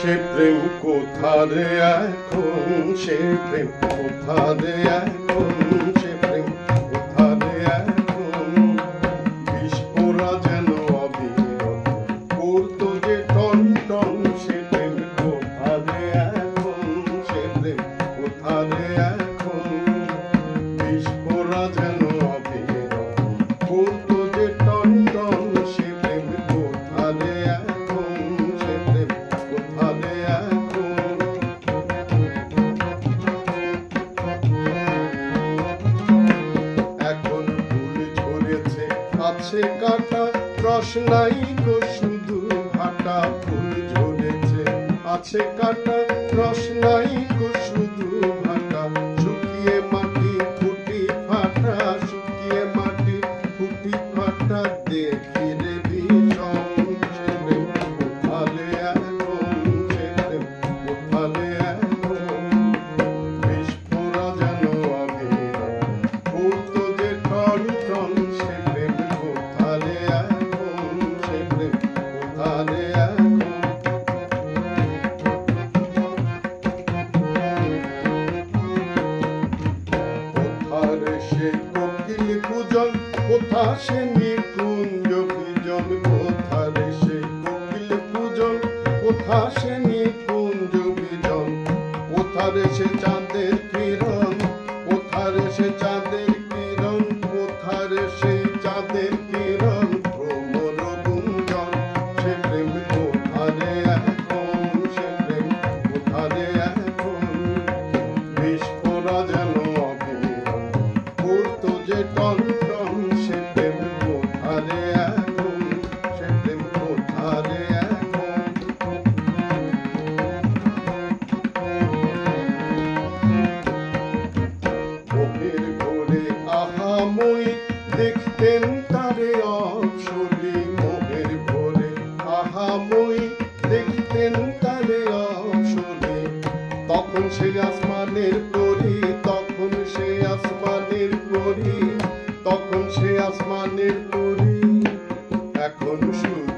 সে প্রেম কোথারে এখন, সে প্রেম কোথারে এখন, সে প্রেম কোথারে এখন। বিস্ফোরা যেন অবিরত করতো যে টন টন, সে প্রেম কোথারে এখন, সে প্রেম কোথারে এখন। বিস্ফোরা যেন অবিরত করতো যে টন টন, সে প্রেম কোথারে এখন, সে প্রেম কোথারে এখন। এখন ফুল ঝরেছে আছে কাটা, রস নাই গো শুধু ভাটা। ফুল ঝরেছে আছে কাটা, রস নাই গো শুধু ভাটা। শুকিয়ে মাটি ফুটি ফাটা, শুকিয়ে মাটি ফুটি ফাটা। দেখি রে ভীষণ সে প্রেম কোথারে এখন, সে প্রেম কোথারে এখন। বিস্ফোরা যেন অবিরত করতো যে টন টন, সে প্রেম কোথারে এখন, সে প্রেম কোথারে এখন। কোথারে সে কোকিল কুজন, কোথা সে নিকুঞ্জ বিজন। কোথারে সে কোকিল কুজন, কোথা সে নিকুঞ্জ বিজন। কোথারে সে চাঁদের কিরণ, কোথারে সে চাঁদের কিরণ। কোথারে সে চাঁদের কিরণ ভ্রমর গুঞ্জন। সে প্রেম কোথারে এখন, সে প্রেম কোথারে এখন। বিস্ফোরা যেন অবিরত করতো যে টন টন, সে প্রেম কোথারে এখন, সে প্রেম কোথারে এখন। মোহের ঘোরে আহাময়ী দেখতেন তারে অপসরী। মোহের ঘোরে আহাময়ী দেখতেন তারে অপসরী। তখন সে আসমানের পরী, তখন সে আসমানের পরী, তখন সে আসমানের পরী। এখন শুধু